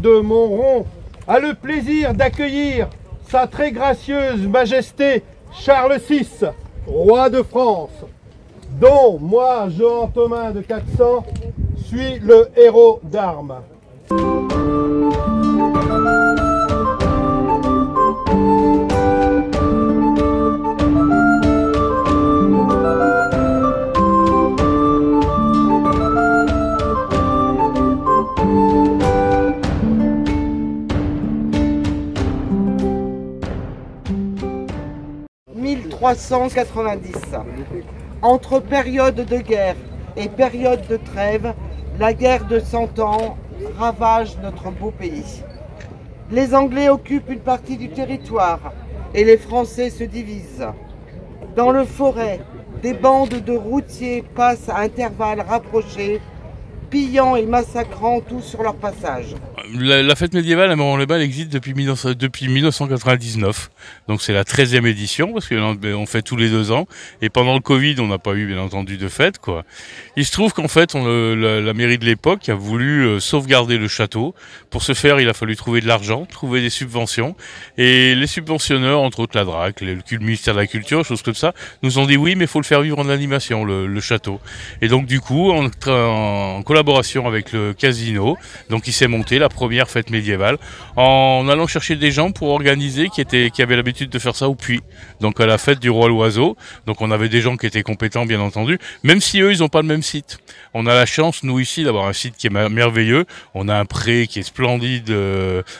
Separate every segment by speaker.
Speaker 1: de Montrond a le plaisir d'accueillir sa très gracieuse majesté Charles VI, roi de France, dont moi, Jean Thomas de 400, suis le héros d'armes. «
Speaker 2: 1390. Entre période de guerre et période de trêve, la guerre de 100 ans ravage notre beau pays. Les Anglais occupent une partie du territoire et les Français se divisent. Dans le forêt, des bandes de routiers passent à intervalles rapprochés, pillant et massacrant tout sur leur passage.
Speaker 3: La fête médiévale à Morand-les-Balles existe depuis 1999, donc c'est la 13e édition parce qu'on fait tous les 2 ans et pendant le Covid on n'a pas eu bien entendu de fête quoi. Il se trouve qu'en fait la mairie de l'époque a voulu sauvegarder le château. Pour ce faire il a fallu trouver de l'argent, trouver des subventions et les subventionneurs, entre autres la DRAC, le ministère de la Culture, choses comme ça, nous ont dit oui mais il faut le faire vivre en animation le château. Et donc du coup en collaboration avec le casino, donc il s'est monté la première fête médiévale en allant chercher des gens pour organiser qui avaient l'habitude de faire ça au puits, donc à la fête du roi l'oiseau. Donc on avait des gens qui étaient compétents bien entendu, même si eux ils n'ont pas le même site. On a la chance nous ici d'avoir un site qui est merveilleux, on a un pré qui est splendide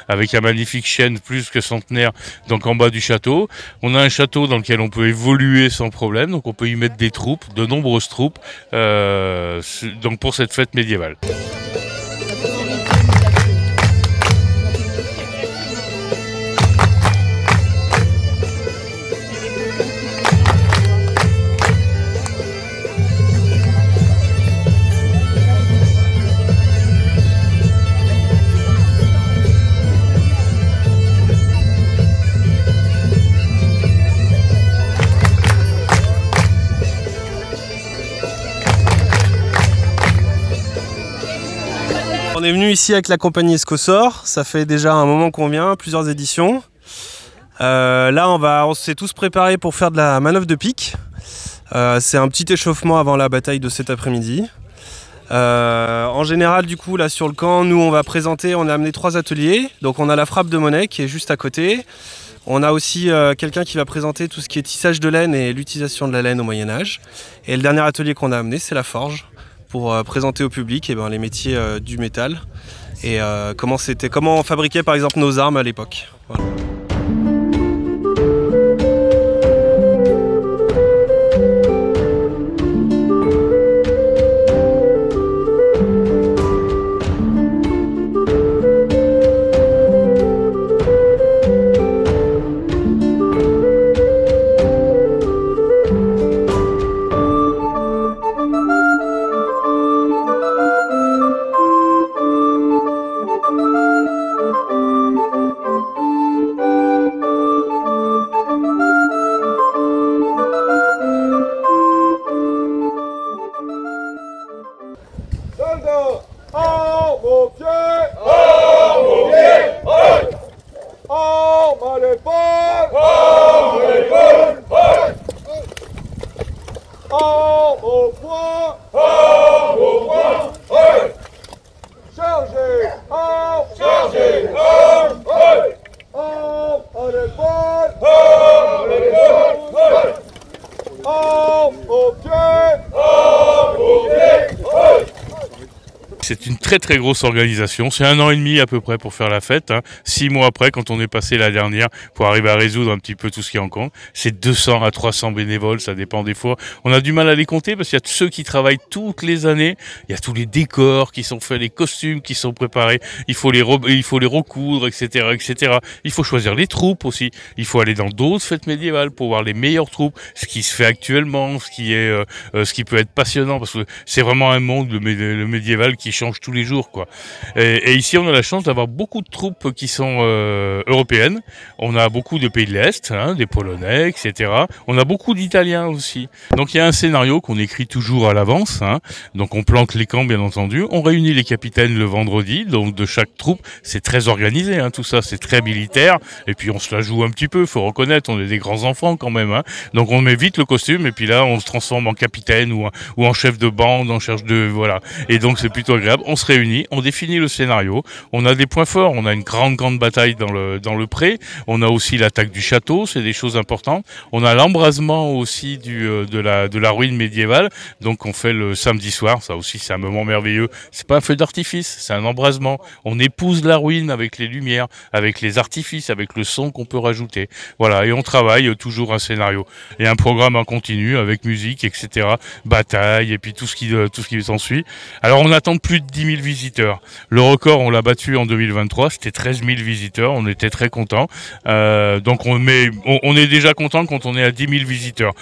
Speaker 3: avec un magnifique chêne plus que centenaire donc en bas du château. On a un château dans lequel on peut évoluer sans problème, donc on peut y mettre des troupes, de nombreuses troupes donc pour cette fête médiévale.
Speaker 4: On est venu ici avec la compagnie Escosor, ça fait déjà un moment qu'on vient, plusieurs éditions. Là on s'est tous préparés pour faire de la manœuvre de pique. C'est un petit échauffement avant la bataille de cet après-midi. En général du coup là sur le camp, nous on a amené 3 ateliers. Donc on a la frappe de monnaie qui est juste à côté. On a aussi quelqu'un qui va présenter tout ce qui est tissage de laine et l'utilisation de la laine au Moyen-Âge. Et le dernier atelier qu'on a amené c'est la forge, pour présenter au public les métiers du métal et comment on fabriquait par exemple nos armes à l'époque. Voilà.
Speaker 3: C'est une très grosse organisation, c'est 1 an et demi à peu près pour faire la fête, 6 mois après quand on est passé la dernière pour arriver à résoudre un petit peu tout ce qui est en compte. C'est 200 à 300 bénévoles, ça dépend des fois. On a du mal à les compter parce qu'il y a ceux qui travaillent toutes les années, il y a tous les décors qui sont faits, les costumes qui sont préparés, il faut les recoudre, etc., etc. Il faut choisir les troupes aussi, il faut aller dans d'autres fêtes médiévales pour voir les meilleures troupes, ce qui se fait actuellement, ce qui peut être passionnant parce que c'est vraiment un monde, le médiéval qui change change tous les jours, quoi. Et ici, on a la chance d'avoir beaucoup de troupes qui sont européennes. On a beaucoup de pays de l'Est, hein, des Polonais, etc. On a beaucoup d'Italiens aussi. Donc il y a un scénario qu'on écrit toujours à l'avance, hein. Donc on plante les camps, bien entendu. On réunit les capitaines le vendredi, donc de chaque troupe. C'est très organisé, hein, tout ça, c'est très militaire. Et puis on se la joue un petit peu, faut reconnaître, on est des grands enfants quand même, hein. Donc on met vite le costume et puis là on se transforme en capitaine ou en chef de bande, en chef de voilà. Et donc c'est plutôt agréable. On se réunit, on définit le scénario. On a des points forts, on a une grande bataille dans le pré. On a aussi l'attaque du château, c'est des choses importantes. On a l'embrasement aussi de la ruine médiévale. Donc on fait le samedi soir, ça aussi c'est un moment merveilleux. C'est pas un feu d'artifice, c'est un embrasement. On épouse la ruine avec les lumières, avec les artifices, avec le son qu'on peut rajouter. Voilà, et on travaille toujours un scénario et un programme en continu avec musique, etc. Bataille et puis tout ce qui s'ensuit. Alors on attend plus de 10 000 visiteurs. Le record on l'a battu en 2023, c'était 13 000 visiteurs. On était très contents. Donc on est déjà content quand on est à 10 000 visiteurs.